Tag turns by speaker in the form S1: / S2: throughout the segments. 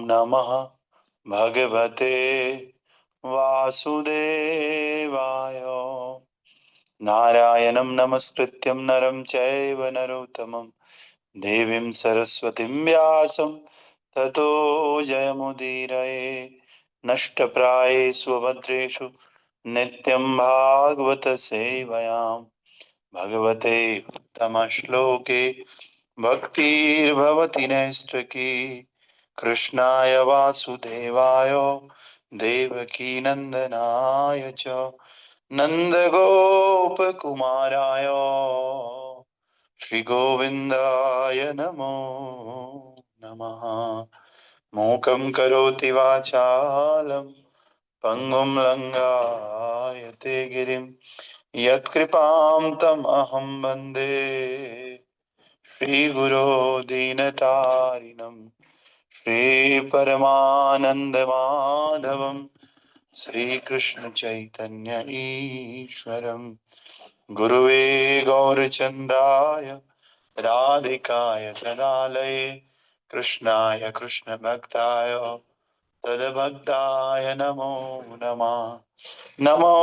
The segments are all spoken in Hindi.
S1: नमः भगवते वासुदेवाय। नारायणं नमस्कृत्यं नरं चैव नरोत्तमं देवीं सरस्वतीं व्यासं ततो जयमुदीरये। नष्टप्रायेषु भद्रेषु नित्यं भागवत सेवयां भगवते उत्तमश्लोके भक्तिर्भवति नैष्ठकी। कृष्णाय वासुदेवाय देवकीनन्दनाय च नन्दगोपकुमाराय श्रीगोविन्दाय नमो नमः। मूकं करोति वाचालं पङ्गुं लङ्घयते गिरिं यत्कृपां तम् अहं वन्दे श्रीगुरो दीनतारिणं श्रीपरमानन्दमाधवं श्रीकृष्णचैतन्य ईश्वरं गुरुवे गौरचन्द्राय राधिकाय तदालये कृष्णाय कृष्णभक्ताय तद्भक्ताय नमो नमः। नमो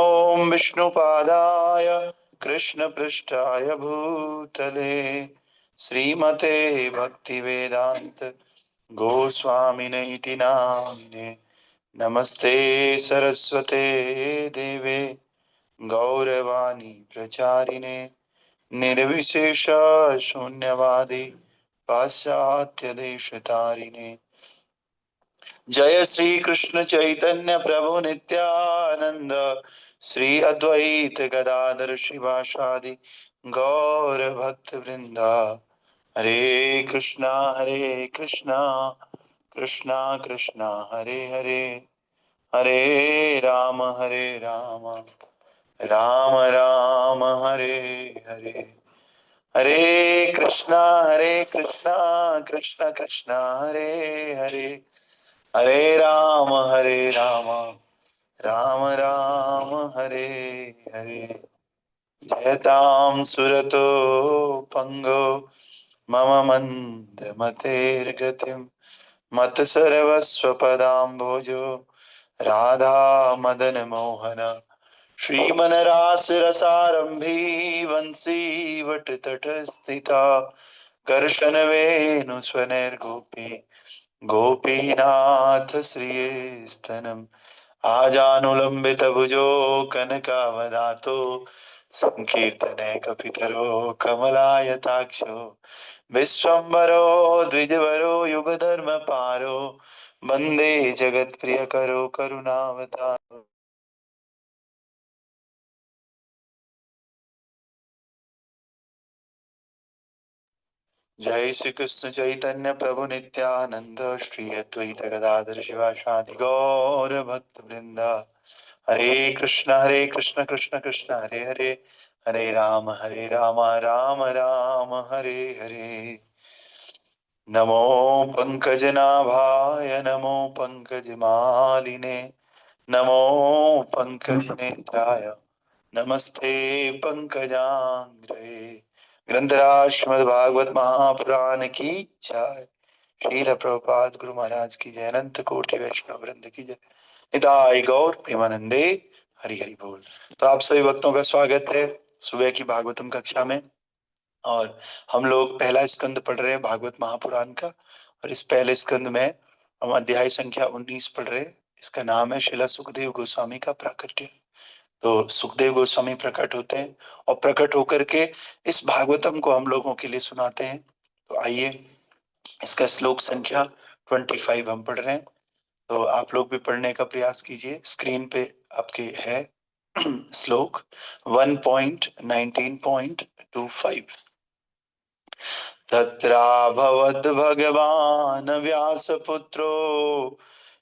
S1: विष्णुपादाय कृष्णपृष्ठाय भूतले श्रीमते भक्तिवेदांत गोस्वामिने इति नामिने। नमस्ते सरस्वते देवे गौरवाणी प्रचारिणे निर्विशेष शून्यवादी पाश्चात्य देशतारिणे। जय श्री कृष्ण चैतन्य प्रभु नित्यानंद श्री अद्वैत गदाधर शिवासादि गौर भक्त वृंदा। हरे कृष्णा कृष्णा कृष्णा हरे हरे, हरे राम राम राम हरे हरे। हरे कृष्णा कृष्ण कृष्णा हरे हरे, हरे राम राम राम हरे हरे। जयतां सुरतो पंगो मम मंद मतेर्गतिं मत सर्वस्वपदाम्भोजो राधा मदन मोहन श्रीमन रास रसारंभी वंशी वटतट स्थिता कर्षण वेणु स्वनैर्गोपी गोपीनाथ श्रीस्तनम आजानुलंबित भुजो कनकावदातो संकीर्तने कपितरो कमलायताक्षो विश्वम्भरो द्विजवरो युगधर्म पारो वंदे जगत प्रिय करो करुणावतारो। जय श्री कृष्ण चैतन्य प्रभु नित्यानंद श्री अद्वैत गदाधर शिवासादि गौर भक्त वृंदा। हरे कृष्ण कृष्ण कृष्ण हरे हरे, हरे राम राम राम हरे हरे। नमो पंकजनाभाय नमो पंकजमालिने नमो पंकजनेत्राय नमस्ते पंकजांग्रे। ग्रंथराज श्रीमद् भागवत महापुराण की जय। श्रील प्रभुपाद गुरु महाराज की जय। अनंत कोटि वैष्णव वृंद की जय। निताई गौर प्रेमानंदे हरि हरि बोल। तो आप सभी भक्तों का स्वागत है सुबह की भागवतम कक्षा में। और हम लोग पहला स्कंद पढ़ रहे हैं भागवत महापुराण का। और इस पहले स्कंद में हम अध्याय संख्या 19 पढ़ रहे हैं। इसका नाम है श्रीला सुखदेव गोस्वामी का प्राकट्य। तो सुखदेव गोस्वामी प्रकट होते हैं और प्रकट होकर के इस भागवतम को हम लोगों के लिए सुनाते हैं। तो आइए इसका श्लोक संख्या 25 हम पढ़ रहे हैं। तो आप लोग भी पढ़ने का प्रयास कीजिए। स्क्रीन पे आपके है श्लोक 1.19.25। तत्राभवद् भगवान् व्यासपुत्रो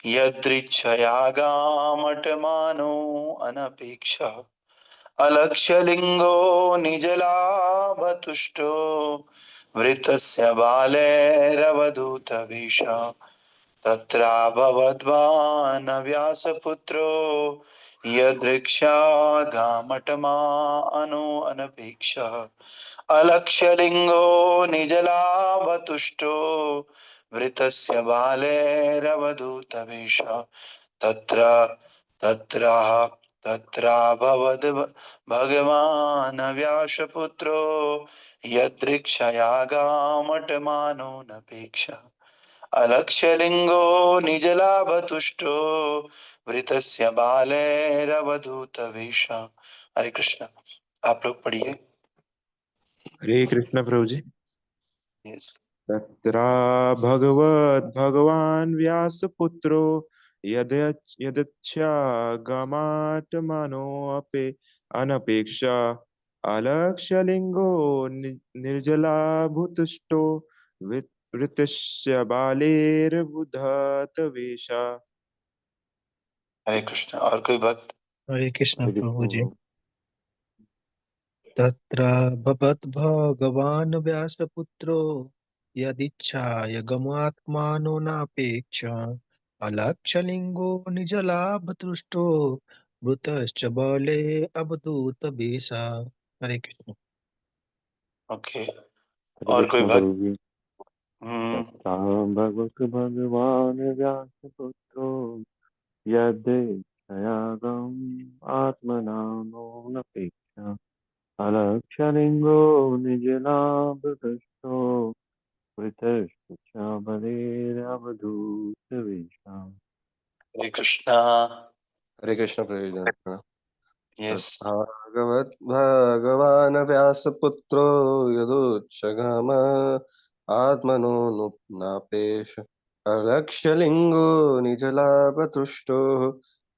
S1: यदृच्छया गामटमानो अनपेक्ष अलक्ष्यलिङ्गो निजलाभतुष्टो वृतस्य बालेरवधूतवेष। तत्राभवद्वान् व्यासपुत्रो यदृक्षागामटमानो अनपेक्षः अलक्ष्यलिङ्गो निजलाभतुष्टो वृतस्य बालेरवधूतवेश तत्र तत्राह तत्राभवद् भगवान् व्यासपुत्रो यदृक्षयागामटमानो नपेक्ष अलक्ष्यलिङ्गो निजलाभतुष्टो वृतस्य बालेरवधूतवेश। हरे कृष्ण। आप लोग पढ़िए।
S2: हरे कृष्ण प्रभु जी।
S1: यस।
S2: तत्रा भगवान् व्यासपुत्रो यदच्छागमात्मनोऽपि अनपेक्षा अलक्ष्यलिङ्गो निर्जलाभूतुष्टो वृतस्य बालेर्बुधतवेषा।
S1: हरे कृष्ण। और कोई भक्त?
S3: हरे कृष्ण
S2: हरे
S3: प्रभु जी।
S2: कृष्ण।
S3: तत्र भगवान् व्यासपुत्रो यदिच्छाय गमात्मानो नापेक्ष अलक्षलिङ्गो निजलाभतुष्टो मृतश्च बले अवधूतवेषा। हरे कृष्ण।
S1: ओके।
S2: हरे
S1: और कोई
S2: कृष्ण
S1: भक्त?
S2: प्रभु जी। तथा भगवान् व्यासपुत्रो यदेच्छयागम् आत्मनानो नपेक्षा अलक्षलिङ्गो निजलाभृतस्थो वृतश्च बलेरवधूतवेषा।
S1: हरे कृष्ण।
S4: हरे कृष्ण प्रयोजन।
S1: यस।
S4: भगवान् व्यासपुत्रो यदुच्चगाम आत्मनो नापेश अलक्ष्यलिङ्गो निजलाभतुष्टो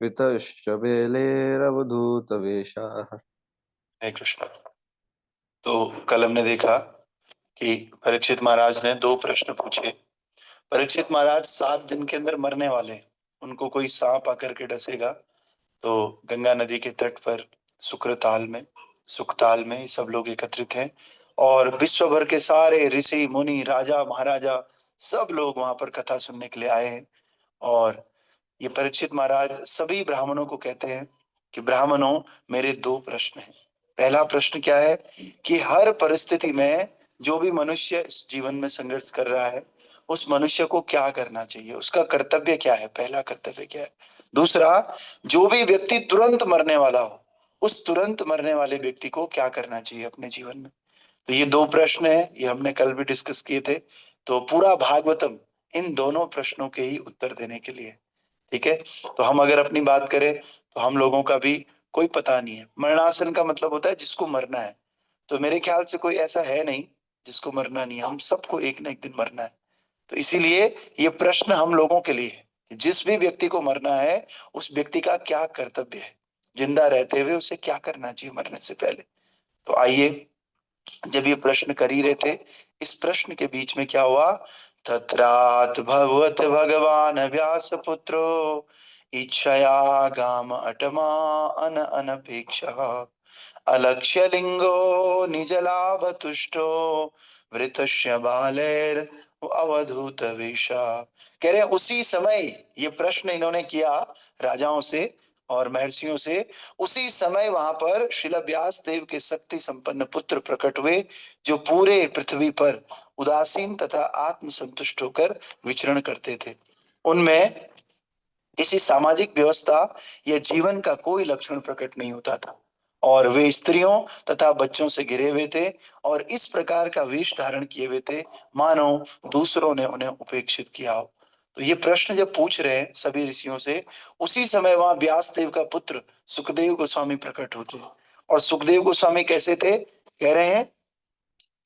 S4: वितश्च बेलेरवधूतवेषाः।
S1: हरे कृष्ण। तो कल हमने देखा कि परीक्षित महाराज ने दो प्रश्न पूछे। परीक्षित महाराज 7 दिन के अंदर मरने वाले, उनको कोई सांप आकर के डसेगा। तो गंगा नदी के तट पर सुक्रताल में सुखताल में सब लोग एकत्रित हैं और विश्व भर के सारे ऋषि मुनि राजा महाराजा सब लोग वहां पर कथा सुनने के लिए आए हैं। और ये परीक्षित महाराज सभी ब्राह्मणों को कहते हैं कि ब्राह्मणों, मेरे दो प्रश्न हैं। पहला प्रश्न क्या है कि हर परिस्थिति में जो भी मनुष्य इस जीवन में संघर्ष कर रहा है, उस मनुष्य को क्या करना चाहिए, उसका कर्तव्य क्या है, पहला कर्तव्य क्या है। दूसरा, जो भी व्यक्ति तुरंत मरने वाला हो, उस तुरंत मरने वाले व्यक्ति को क्या करना चाहिए अपने जीवन में। तो ये दो प्रश्न है, ये हमने कल भी डिस्कस किए थे। तो पूरा भागवतम इन दोनों प्रश्नों के ही उत्तर देने के लिए। ठीक है। तो हम अगर अपनी बात करें तो हम लोगों का भी कोई पता नहीं है। मरणासन का मतलब होता है जिसको मरना है। तो मेरे ख्याल से कोई ऐसा है नहीं जिसको मरना नहीं है, हम सबको एक ना एक दिन मरना है। तो इसीलिए ये प्रश्न हम लोगों के लिए है कि जिस भी व्यक्ति को मरना है, उस व्यक्ति का क्या कर्तव्य है, जिंदा रहते हुए उसे क्या करना चाहिए मरने से पहले। तो आइए, जब ये प्रश्न कर ही रहे थे, इस प्रश्न के बीच में क्या हुआ। तत्रात भगवत भगवान व्यास पुत्रो इच्छया गाम अटमा अन अनपेक्ष अलक्ष्य लिंगो निजलाभ तुष्टो वृतस्य बालेर अवधूत वेशा। कह रहे हैं उसी समय ये प्रश्न इन्होंने किया राजाओं से और महर्षियों से। उसी समय वहां पर शिला व्यास देव के शक्ति संपन्न पुत्र प्रकट हुए, जो पूरे पृथ्वी पर उदासीन तथा आत्म संतुष्ट होकर विचरण करते थे। उनमें किसी सामाजिक व्यवस्था या जीवन का कोई लक्षण प्रकट नहीं होता था और वे स्त्रियों तथा बच्चों से घिरे हुए थे और इस प्रकार का वेश धारण किए हुए थे मानो दूसरों ने उन्हें उपेक्षित किया हो। तो ये प्रश्न जब पूछ रहे हैं सभी ऋषियों से, उसी समय वहां व्यास देव का पुत्र सुखदेव गोस्वामी प्रकट होते हैं। और सुखदेव गोस्वामी कैसे थे, कह रहे हैं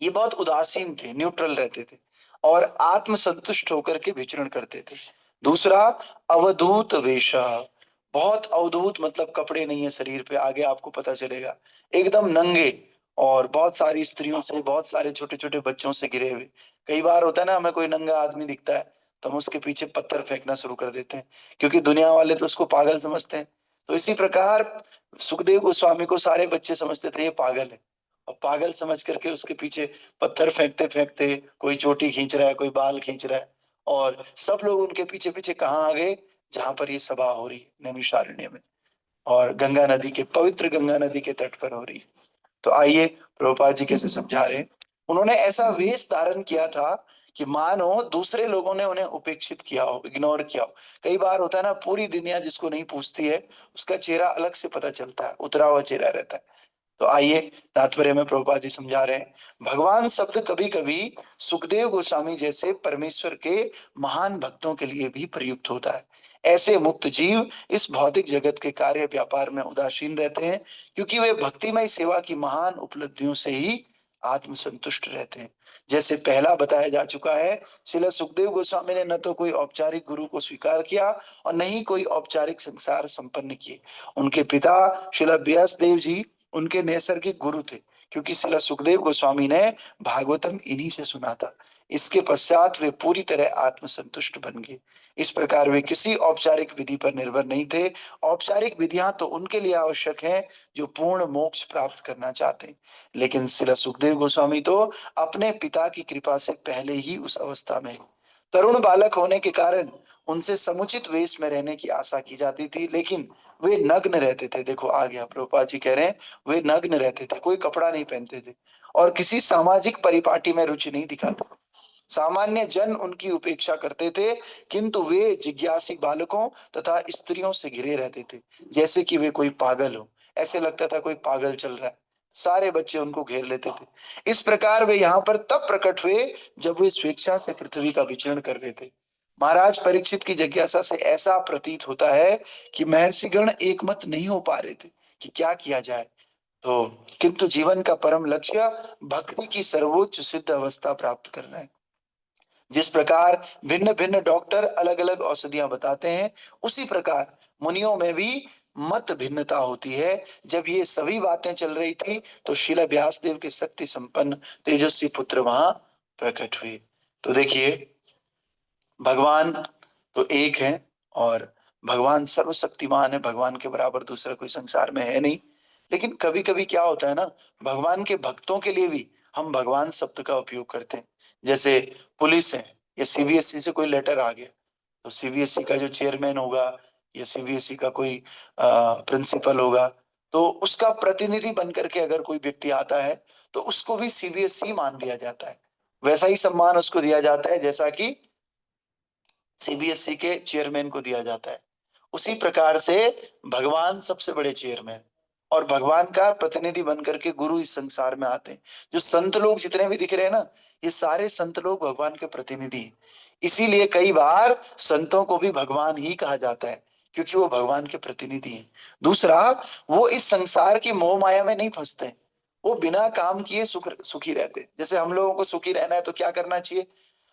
S1: ये बहुत उदासीन थे, न्यूट्रल रहते थे और आत्म संतुष्ट होकर के विचरण करते थे। दूसरा, अवधूत वेशा, बहुत अवधूत मतलब कपड़े नहीं है शरीर पे, आगे आपको पता चलेगा, एकदम नंगे और बहुत सारी स्त्रियों से, बहुत सारे छोटे छोटे बच्चों से घिरे हुए। कई बार होता है ना, हमें कोई नंगा आदमी दिखता है तो हम उसके पीछे पत्थर फेंकना शुरू कर देते हैं, क्योंकि दुनिया वाले तो उसको पागल समझते हैं। तो इसी प्रकार सुखदेव गोस्वामी को सारे बच्चे समझते थे ये पागल है, और पागल समझ करके उसके पीछे पत्थर फेंकते फेंकते, कोई चोटी खींच रहा है, कोई बाल खींच रहा है, और सब लोग उनके पीछे पीछे कहाँ आ गए, जहां पर ये सभा हो रही है नैमिषारण्य में, और गंगा नदी के, पवित्र गंगा नदी के तट पर हो रही है। तो आइए प्रभुपाद जी कैसे समझा रहे हैं। उन्होंने ऐसा वेश धारण किया था कि मानो दूसरे लोगों ने उन्हें उपेक्षित किया हो, इग्नोर किया हो। कई बार होता है ना, पूरी दुनिया जिसको नहीं पूछती है उसका चेहरा अलग से पता चलता है, उतरा हुआ चेहरा रहता है। तो आइए तात्पर्य में प्रभुपाद जी समझा रहे हैं। भगवान शब्द कभी कभी सुखदेव गोस्वामी जैसे परमेश्वर के महान भक्तों के लिए भी प्रयुक्त होता है। ऐसे मुक्त जीव इस भौतिक जगत के कार्य व्यापार में उदासीन रहते हैं, क्योंकि वे भक्तिमय सेवा की महान उपलब्धियों से ही आत्मसंतुष्ट रहते हैं। जैसे पहला बताया जा चुका है, श्रील सुखदेव गोस्वामी ने न तो कोई औपचारिक गुरु को स्वीकार किया और न ही कोई औपचारिक संसार संपन्न किए। उनके पिता श्रील व्यास देव जी उनके नैसर्गिक गुरु थे, क्योंकि श्रील सुखदेव गोस्वामी ने भागवतम इन्हीं से सुना था। इसके पश्चात वे पूरी तरह आत्मसंतुष्ट बन गए। इस प्रकार वे किसी औपचारिक विधि पर निर्भर नहीं थे। औपचारिक विधियां तो उनके लिए आवश्यक हैं जो पूर्ण मोक्ष प्राप्त करना चाहते हैं, लेकिन श्रील सुखदेव गोस्वामी तो अपने पिता की कृपा से पहले ही उस अवस्था में हैं। तरुण बालक होने के कारण उनसे समुचित वेश में रहने की आशा की जाती थी, लेकिन वे नग्न रहते थे। देखो आ गया, प्रभुपाद जी कह रहे हैं वे नग्न रहते थे, कोई कपड़ा नहीं पहनते थे और किसी सामाजिक परिपाटी में रुचि नहीं दिखाते। सामान्य जन उनकी उपेक्षा करते थे, किंतु वे जिज्ञासी बालकों तथा स्त्रियों से घिरे रहते थे, जैसे कि वे कोई पागल हो। ऐसे लगता था कोई पागल चल रहा है, सारे बच्चे उनको घेर लेते थे। इस प्रकार वे यहाँ पर तब प्रकट हुए जब वे स्वेच्छा से पृथ्वी का विचरण कर रहे थे। महाराज परीक्षित की जिज्ञासा से ऐसा प्रतीत होता है कि महर्षिगण एकमत नहीं हो पा रहे थे कि क्या किया जाए। तो किंतु जीवन का परम लक्ष्य भक्ति की सर्वोच्च सिद्ध अवस्था प्राप्त करना है। जिस प्रकार भिन्न भिन्न डॉक्टर अलग अलग औषधियां बताते हैं, उसी प्रकार मुनियों में भी मत भिन्नता होती है। जब ये सभी बातें चल रही थी तो शिला व्यासदेव के शक्ति संपन्न तेजस्वी पुत्र वहां प्रकट हुए। तो देखिए, भगवान तो एक है और भगवान सर्वशक्तिमान है, भगवान के बराबर दूसरा कोई संसार में है नहीं। लेकिन कभी कभी क्या होता है ना, भगवान के भक्तों के लिए भी हम भगवान शब्द का उपयोग करते हैं। जैसे पुलिस है या सीबीएसई से कोई लेटर आ गया, तो सीबीएसई का जो चेयरमैन होगा या सीबीएसई का कोई प्रिंसिपल होगा, तो उसका प्रतिनिधि बन करके अगर कोई व्यक्ति आता है तो उसको भी सीबीएसई मान दिया जाता है। वैसा ही सम्मान उसको दिया जाता है जैसा कि सीबीएसई के चेयरमैन को दिया जाता है। उसी प्रकार से भगवान सबसे बड़े चेयरमैन और भगवान का प्रतिनिधि बनकर के गुरु इस संसार में आते हैं। जो संत लोग जितने भी दिख रहे हैं ना, ये सारे संत लोग भगवान के प्रतिनिधि हैं। इसीलिए कई बार संतों को भी भगवान ही कहा जाता है, क्योंकि वो भगवान के प्रतिनिधि हैं। दूसरा, वो इस संसार की मोह माया में नहीं फंसते हैं। वो बिना काम किए सुखी रहते हैं। जैसे हम लोगों को सुखी रहना है तो क्या करना चाहिए?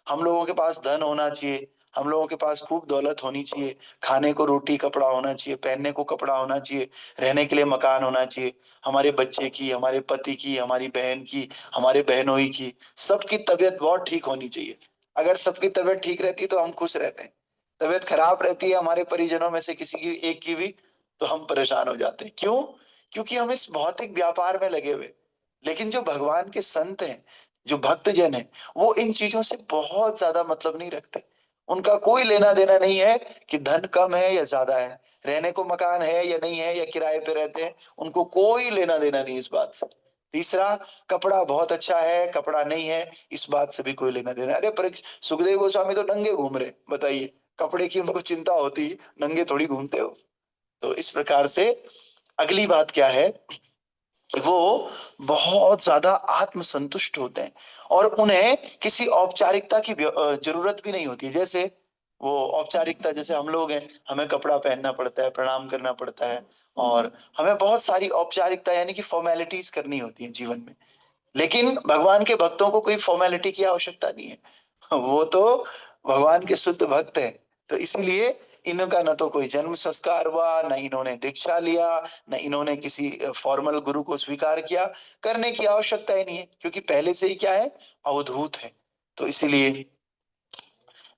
S1: हम लोगों के पास धन होना चाहिए, हम लोगों के पास खूब दौलत होनी चाहिए, खाने को रोटी कपड़ा होना चाहिए, पहनने को कपड़ा होना चाहिए, रहने के लिए मकान होना चाहिए, हमारे बच्चे की, हमारे पति की, हमारी बहन की, हमारे बहनोई की, सबकी तबीयत बहुत ठीक होनी चाहिए। अगर सबकी तबीयत ठीक रहती है तो हम खुश रहते हैं। तबीयत खराब रहती है हमारे परिजनों में से किसी की एक की भी, तो हम परेशान हो जाते हैं। क्यों? क्योंकि हम इस भौतिक व्यापार में लगे हुए। लेकिन जो भगवान के संत हैं, जो भक्त जन है, वो इन चीजों से बहुत ज्यादा मतलब नहीं रखते। उनका कोई लेना देना नहीं है कि धन कम है या ज्यादा है, रहने को मकान है या नहीं है, या किराए पे रहते हैं, उनको कोई लेना देना नहीं इस बात से। तीसरा, कपड़ा बहुत अच्छा है कपड़ा नहीं है, इस बात से भी कोई लेना देना। अरे पर सुखदेव गोस्वामी तो नंगे घूम रहे, बताइए कपड़े की उनको चिंता होती, नंगे थोड़ी घूमते हो। तो इस प्रकार से अगली बात क्या है कि वो बहुत ज्यादा आत्मसंतुष्ट होते हैं और उन्हें किसी औपचारिकता की जरूरत भी नहीं होती है। जैसे वो औपचारिकता, जैसे हम लोग हैं, हमें कपड़ा पहनना पड़ता है, प्रणाम करना पड़ता है और हमें बहुत सारी औपचारिकता यानी कि फॉर्मेलिटीज करनी होती है जीवन में। लेकिन भगवान के भक्तों को कोई फॉर्मेलिटी की आवश्यकता नहीं है। वो तो भगवान के शुद्ध भक्त हैं। तो इसीलिए इनका न तो कोई जन्म संस्कार हुआ, न इन्होंने दीक्षा लिया, न इन्होंने किसी फॉर्मल गुरु को स्वीकार किया। करने की आवश्यकता ही नहीं है, क्योंकि पहले से ही क्या है, अवधूत है। तो इसीलिए,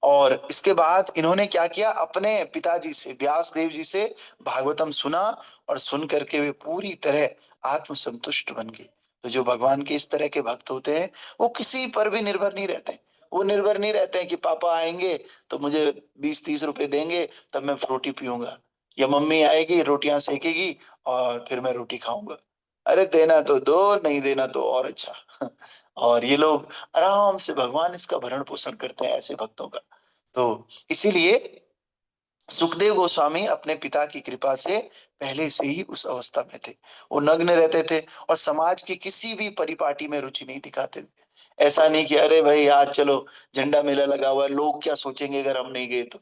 S1: और इसके बाद इन्होंने क्या किया, अपने पिताजी से, व्यास देव जी से भागवतम सुना और सुन करके वे पूरी तरह आत्मसंतुष्ट बन गए। तो जो भगवान के इस तरह के भक्त होते हैं, वो किसी पर भी निर्भर नहीं रहते। वो निर्भर नहीं रहते हैं कि पापा आएंगे तो मुझे 20-30 रुपए देंगे तब मैं फ्रूटी पीऊंगा, या मम्मी आएगी रोटियां सेकेगी और फिर मैं रोटी खाऊंगा। अरे देना तो दो, नहीं देना तो और अच्छा। और ये लोग आराम से भगवान इसका भरण पोषण करते हैं ऐसे भक्तों का। तो इसीलिए सुखदेव गोस्वामी अपने पिता की कृपा से पहले से ही उस अवस्था में थे। वो नग्न रहते थे और समाज की किसी भी परिपाटी में रुचि नहीं दिखाते थे। ऐसा नहीं कि अरे भाई आज चलो झंडा मेला लगा हुआ है, लोग क्या सोचेंगे अगर हम नहीं गए तो।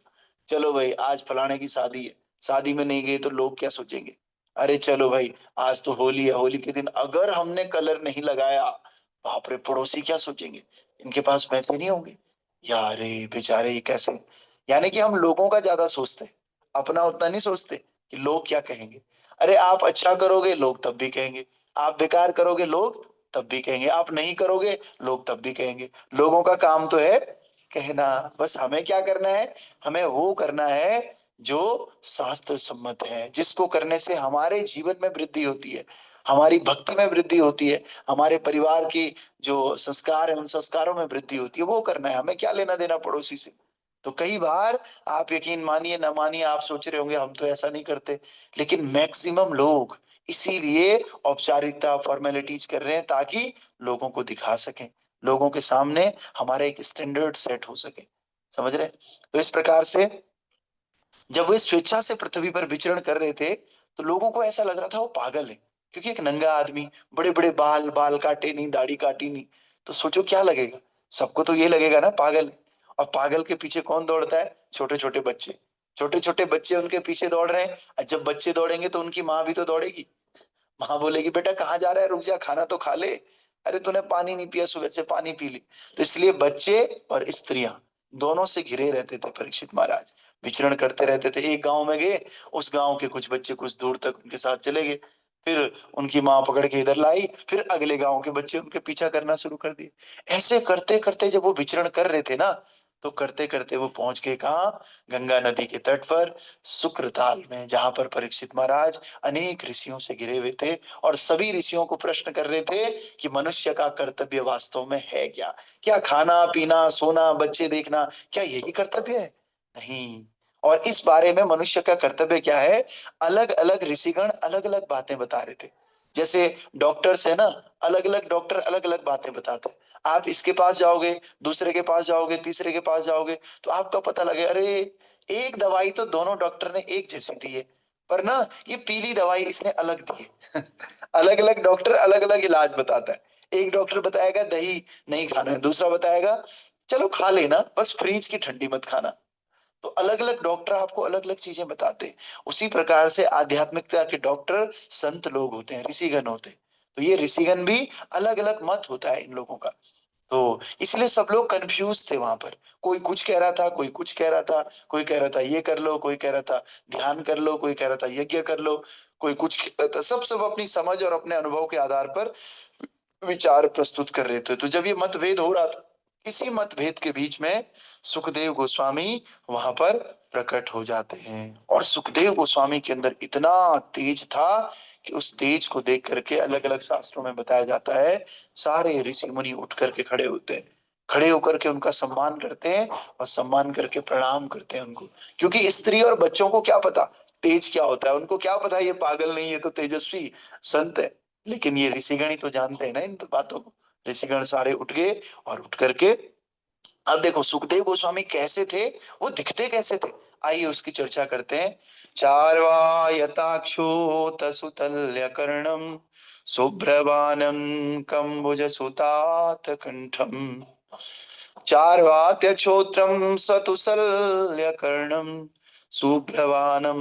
S1: चलो भाई आज फलाने की शादी है, शादी में नहीं गए तो लोग क्या सोचेंगे। अरे चलो भाई आज तो होली है, होली के दिन अगर हमने कलर नहीं लगाया, बाप रे पड़ोसी क्या सोचेंगे, इनके पास पैसे नहीं होंगे, यार रे बेचारे ये कैसे। यानी कि हम लोगों का ज्यादा सोचते हैं, अपना उतना नहीं सोचते कि लोग क्या कहेंगे। अरे आप अच्छा करोगे लोग तब भी कहेंगे, आप बेकार करोगे लोग तब भी कहेंगे, आप नहीं करोगे लोग तब भी कहेंगे। लोगों का काम तो है कहना, बस हमें क्या करना है, हमें वो करना है जो शास्त्र सम्मत है, जिसको करने से हमारे जीवन में वृद्धि होती है, हमारी भक्ति में वृद्धि होती है, हमारे परिवार की जो संस्कार है उन संस्कारों में वृद्धि होती है, वो करना है। हमें क्या लेना देना पड़ोसी से। तो कई बार आप यकीन मानिए ना मानिए, आप सोच रहे होंगे हम तो ऐसा नहीं करते, लेकिन मैक्सिमम लोग इसीलिए औपचारिकता फॉर्मेलिटीज कर रहे हैं ताकि लोगों को दिखा सकें, लोगों के सामने हमारा एक स्टैंडर्ड सेट हो सके। समझ रहे हैं? तो इस प्रकार से जब वे स्वेच्छा से पृथ्वी पर विचरण कर रहे थे तो लोगों को ऐसा लग रहा था वो पागल है, क्योंकि एक नंगा आदमी, बड़े बड़े बाल, बाल काटे नहीं, दाढ़ी काटी नहीं, तो सोचो क्या लगेगा। सबको तो ये लगेगा ना पागल है। और पागल के पीछे कौन दौड़ता है? छोटे छोटे बच्चे। छोटे छोटे बच्चे उनके पीछे दौड़ रहे हैं, और जब बच्चे दौड़ेंगे तो उनकी माँ भी तो दौड़ेगी। माँ बोलेगी बेटा कहाँ जा रहा है, रुक जा, खाना तो खा ले, अरे तूने पानी नहीं पिया, सुबह से पानी पी ली। तो इसलिए बच्चे और स्त्रियां दोनों से घिरे रहते थे परीक्षित महाराज, विचरण करते रहते थे। एक गांव में गए, उस गांव के कुछ बच्चे कुछ दूर तक उनके साथ चले गए, फिर उनकी माँ पकड़ के इधर लाई, फिर अगले गांव के बच्चे उनके पीछा करना शुरू कर दिए। ऐसे करते करते जब वो विचरण कर रहे थे ना, तो करते करते वो पहुंच गए कहाँ? गंगा नदी के तट पर, शुक्रताल में, जहां पर परीक्षित महाराज अनेक ऋषियों से घिरे हुए थे और सभी ऋषियों को प्रश्न कर रहे थे कि मनुष्य का कर्तव्य वास्तव में है क्या? क्या खाना पीना सोना बच्चे देखना, क्या यही कर्तव्य है? नहीं। और इस बारे में मनुष्य का कर्तव्य क्या है, अलग अलग ऋषिगण अलग अलग बातें बता रहे थे। जैसे डॉक्टर्स है ना, अलग अलग डॉक्टर अलग अलग बातें बताते हैं। आप इसके पास जाओगे, दूसरे के पास जाओगे, तीसरे के पास जाओगे, तो आपका पता लगे अरे एक दवाई तो दोनों डॉक्टर ने एक जैसी दी है, पर ना ये पीली दवाई इसने अलग दी है। अलग अलग डॉक्टर अलग अलग इलाज बताता है। एक डॉक्टर बताएगा दही नहीं खाना है, दूसरा बताएगा चलो खा लेना बस फ्रीज की ठंडी मत खाना। तो अलग अलग डॉक्टर आपको अलग अलग चीजें बताते हैं। उसी प्रकार से आध्यात्मिकता के डॉक्टर संत लोग होते हैं, ऋषिगण होते हैं। तो ये ऋषिगण भी अलग अलग मत होता है इन लोगों का। तो इसलिए सब लोग कंफ्यूज थे वहां पर। कोई कुछ कह रहा था, कोई कुछ कह रहा था, कोई कह रहा था ये कर लो, कोई कह रहा था ध्यान कर लो, कोई कह रहा था यज्ञ कर लो, कोई कुछ कह रहा था। सब सब अपनी समझ और अपने अनुभव के आधार पर विचार प्रस्तुत कर रहे थे। तो जब ये मतभेद हो रहा था, इसी मतभेद के बीच में सुखदेव गोस्वामी वहां पर प्रकट हो जाते हैं। और सुखदेव गोस्वामी के अंदर इतना तेज था कि उस तेज को देख करके अलग अलग शास्त्रों में बताया जाता है, सारे ऋषि मुनि उठ करके खड़े होते हैं, खड़े होकर के उनका सम्मान करते हैं और सम्मान करके प्रणाम करते हैं उनको। क्योंकि स्त्री और बच्चों को क्या पता तेज क्या होता है, उनको क्या पता ये पागल नहीं है तो तेजस्वी संत है। लेकिन ये ऋषिगण ही तो जानते हैं ना इन बातों को। ऋषिगण सारे उठ गए और उठ करके, अब देखो सुखदेव गोस्वामी कैसे थे, वो दिखते कैसे थे, आइए उसकी चर्चा करते हैं। चार्वायताक्षोत सुतल्य कर्णम शुभ्रवानम कंबुज सुतात कंठम, चार्वात्यक्षोत्रम सतुसल्य कर्णम शुभ्रवानम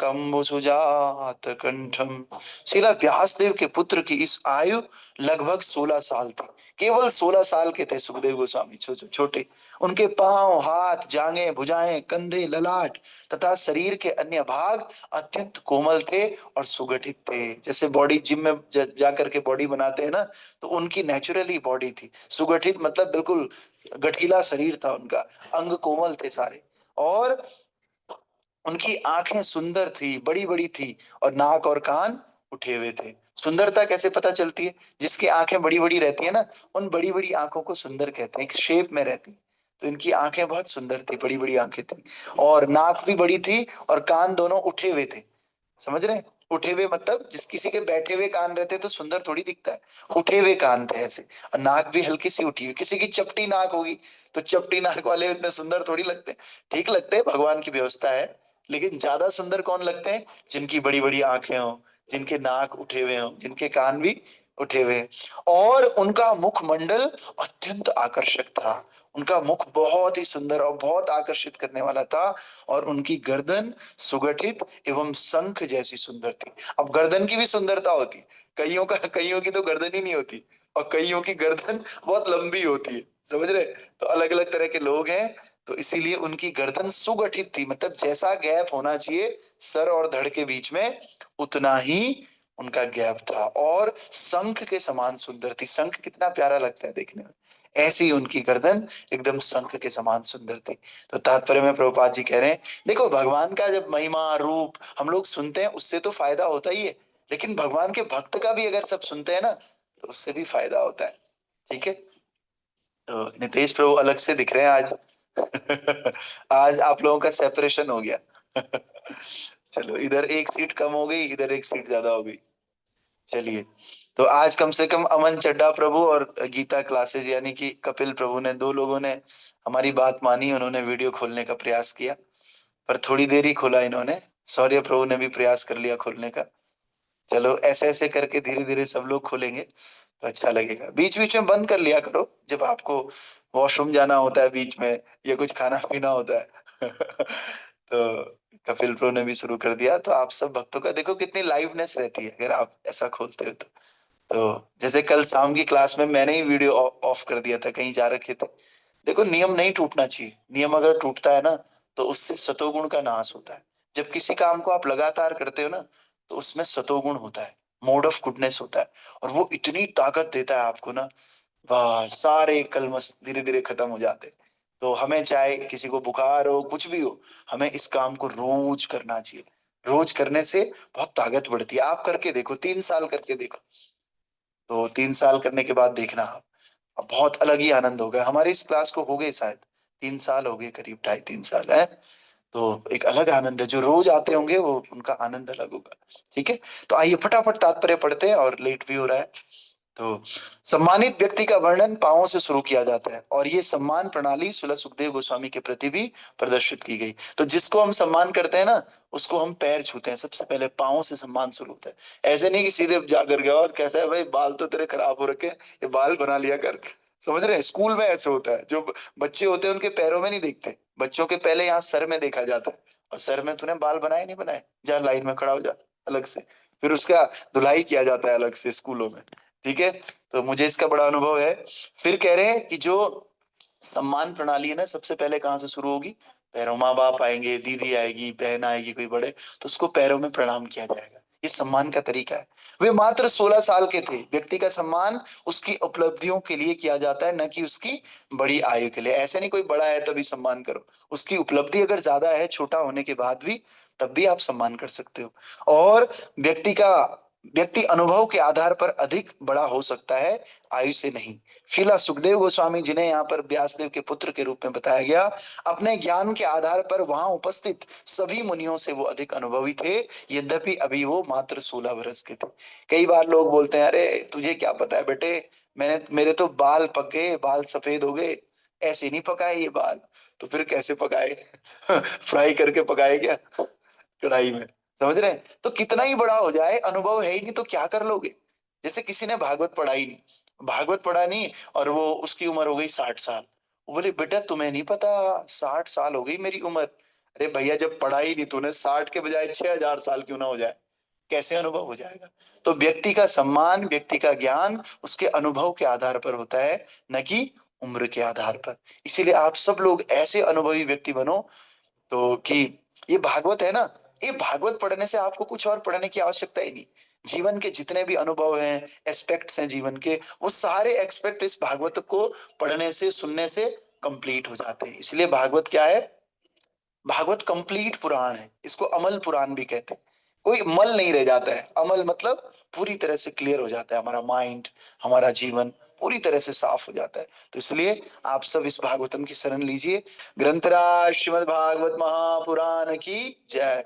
S1: कंबुसुजात कंठम। शिला व्यासदेव के पुत्र की इस आयु लगभग 16 साल थी। केवल 16 साल के थे सुखदेव गोस्वामी, छोटे। उनके पांव, हाथ, जांघें, भुजाएं, कंधे, ललाट तथा शरीर के अन्य भाग अत्यंत कोमल थे और सुगठित थे। जैसे बॉडी जिम में जाकर के बॉडी बनाते हैं ना, तो उनकी नेचुरली बॉडी थी सुगठित, मतलब बिल्कुल गठीला शरीर था उनका, अंग कोमल थे सारे। और उनकी आंखें सुंदर थी, बड़ी बड़ी थी, और नाक और कान उठे हुए थे। सुंदरता कैसे पता चलती है? जिसकी आंखें बड़ी बड़ी रहती है ना, उन बड़ी बड़ी आंखों को सुंदर कहते हैं, एक शेप में रहती। तो इनकी आंखें बहुत सुंदर थी, बड़ी बड़ी आंखें थी, और नाक भी बड़ी थी और कान दोनों उठे हुए थे। समझ रहे हैं? उठे हुए मतलब जिस किसी के बैठे हुए कान रहते तो सुंदर थोड़ी दिखता है, उठे हुए कान थे ऐसे, और नाक भी हल्की सी उठी हुई। किसी की चपटी नाक होगी तो चपटी नाक वाले इतने सुंदर थोड़ी लगते, ठीक लगते हैं, भगवान की व्यवस्था है। लेकिन ज्यादा सुंदर कौन लगते हैं? जिनकी बड़ी बड़ी आंखें हों, जिनके नाक उठे हुए हों, जिनके कान भी उठे हुए हैं। और उनका मुखमंडल अत्यंत आकर्षक था, उनका मुख बहुत ही सुंदर और बहुत आकर्षित करने वाला था। और उनकी गर्दन सुगठित एवं शंख जैसी सुंदर थी। अब गर्दन की भी सुंदरता होती, कईयों की तो गर्दन ही नहीं होती, और कईयों की गर्दन बहुत लंबी होती है, समझ रहे? तो अलग अलग तरह के लोग हैं, तो इसीलिए उनकी गर्दन सुगठित थी, मतलब जैसा गैप होना चाहिए सर और धड़ के बीच में उतना ही उनका गैप था। और शंख के समान सुंदर थी। शंख कितना प्यारा लगता है देखने में, ऐसी ही उनकी गर्दन एकदम शंख के समान सुंदर थी। तो तात्पर्य में प्रभुपाद जी कह रहे हैं, देखो भगवान का जब महिमा रूप हम लोग सुनते हैं उससे तो फायदा होता ही है, लेकिन भगवान के भक्त का भी अगर सब सुनते हैं ना तो उससे भी फायदा होता है। ठीक है, तो नितेश प्रभु अलग से दिख रहे हैं आज। आज आप लोगों का सेपरेशन हो गया। चलो, इधर एक सीट कम हो गई, इधर एक सीट ज्यादा हो गई। चलिए, तो आज कम से कम अमन चड्डा प्रभु और गीता क्लासेस यानी कि कपिल प्रभु ने, दो लोगों ने हमारी बात मानी, उन्होंने वीडियो खोलने का प्रयास किया, पर थोड़ी देर ही खोला इन्होंने। शौर्य प्रभु ने भी प्रयास कर लिया खोलने का। चलो, ऐसे ऐसे करके धीरे धीरे सब लोग खोलेंगे तो अच्छा लगेगा। बीच बीच में बंद कर लिया करो, जब आपको वॉशरूम जाना होता है बीच में, या कुछ खाना पीना होता है। तो कपिल प्रो ने भी शुरू कर दिया, तो आप सब भक्तों का देखो कितनी लाइवनेस रहती है अगर आप ऐसा खोलते हो तो जैसे कल शाम की क्लास में मैंने ही वीडियो ऑफ कर दिया था, कहीं जा रखे थे। देखो, नियम नहीं टूटना चाहिए, नियम अगर टूटता है ना तो उससे सतोगुण का नाश होता है। जब किसी काम को आप लगातार करते हो ना तो उसमें सतोगुण होता है, मोड ऑफ गुडनेस होता है, और वो इतनी ताकत देता है आपको ना, वाह, सारे कलमश धीरे धीरे खत्म हो जाते हैं। तो हमें चाहे किसी को बुखार हो, कुछ भी हो, हमें इस काम को रोज करना चाहिए। रोज करने से बहुत ताकत बढ़ती है। आप करके देखो, 3 साल करके देखो, तो 3 साल करने के बाद देखना आप, अब बहुत अलग ही आनंद होगा। हमारी इस क्लास को हो गए शायद 3 साल हो गए, करीब 2.5-3 साल है। तो एक अलग आनंद है, जो रोज आते होंगे वो उनका आनंद अलग होगा। ठीक है, तो आइए फटाफट तात्पर्य पढ़ते हैं, और लेट भी हो रहा है। तो सम्मानित व्यक्ति का वर्णन पांवों से शुरू किया जाता है, और ये सम्मान प्रणाली श्रील सुखदेव गोस्वामी के प्रति भी प्रदर्शित की गई। तो जिसको हम सम्मान करते हैं ना उसको हम पैर छूते हैं, सबसे पहले पांवों से सम्मान शुरू होता है। ऐसे नहीं कि सीधे जाकर गया और कैसा है भाई, बाल तो तेरे खराब हो रखे, ये बाल बना लिया कर। समझ रहे हैं, स्कूल में ऐसे होता है, जो बच्चे होते हैं उनके पैरों में नहीं देखते, बच्चों के पहले यहाँ सर में देखा जाता है, और सर में तूने बाल बनाए नहीं बनाए, जा लाइन में खड़ा हो जा अलग से, फिर उसका धुलाई किया जाता है अलग से स्कूलों में। ठीक है, तो मुझे इसका बड़ा अनुभव है। फिर कह रहे हैं कि जो सम्मान प्रणाली है ना, सबसे पहले कहाँ से शुरू होगी? पैरों। माँ बाप आएंगे, दीदी आएगी, बहन आएगी, कोई बड़े, तो उसको पैरों में प्रणाम किया जाएगा। ये सम्मान का तरीका है। वे मात्र 16 साल के थे। व्यक्ति का सम्मान उसकी उपलब्धियों के लिए किया जाता है, न कि उसकी बड़ी आयु के लिए। ऐसे नहीं कोई बड़ा है तभी सम्मान करो, उसकी उपलब्धि अगर ज्यादा है छोटा होने के बाद भी, तब भी आप सम्मान कर सकते हो। और व्यक्ति अनुभव के आधार पर अधिक बड़ा हो सकता है, आयु से नहीं। श्रीला सुखदेव गोस्वामी, जिन्हें यहाँ पर व्यासदेव के पुत्र के रूप में बताया गया, अपने ज्ञान के आधार पर वहां उपस्थित सभी मुनियों से वो अधिक अनुभवी थे, यद्यपि अभी वो मात्र 16 वर्ष के थे। कई बार लोग बोलते हैं, अरे तुझे क्या पता है बेटे, मेरे तो बाल पक गए, बाल सफेद हो गए। ऐसे नहीं पकाए ये बाल, तो फिर कैसे पकाए? फ्राई करके पकाए क्या कढ़ाई में? समझ रहे हैं? तो कितना ही बड़ा हो जाए, अनुभव है ही नहीं तो क्या कर लोगे? जैसे किसी ने भागवत पढ़ा ही नहीं, भागवत पढ़ा नहीं, और वो उसकी उम्र हो गई 60 साल। वो बोले, बेटा तुम्हें नहीं पता 60 साल हो गई मेरी उम्र। अरे भैया, जब पढ़ा ही नहीं तूने, 60 के बजाय 6000 साल क्यों ना हो जाए, कैसे अनुभव हो जाएगा? तो व्यक्ति का सम्मान, व्यक्ति का ज्ञान उसके अनुभव के आधार पर होता है, न कि उम्र के आधार पर। इसीलिए आप सब लोग ऐसे अनुभवी व्यक्ति बनो, तो कि ये भागवत है ना, ये भागवत पढ़ने से आपको कुछ और पढ़ने की आवश्यकता ही नहीं। जीवन के जितने भी अनुभव हैं, एस्पेक्ट्स हैं जीवन के, वो सारे एक्सपेक्ट इस भागवत को पढ़ने से, सुनने से कंप्लीट हो जाते हैं। इसलिए भागवत क्या है? भागवत कंप्लीट पुराण है, इसको अमल पुराण भी कहते हैं। कोई मल नहीं रह जाता है, अमल मतलब पूरी तरह से क्लियर हो जाता है हमारा माइंड, हमारा जीवन पूरी तरह से साफ हो जाता है। तो इसलिए आप सब इस भागवतम की शरण लीजिए। ग्रंथराज श्रीमद् भागवत महापुराण की जय।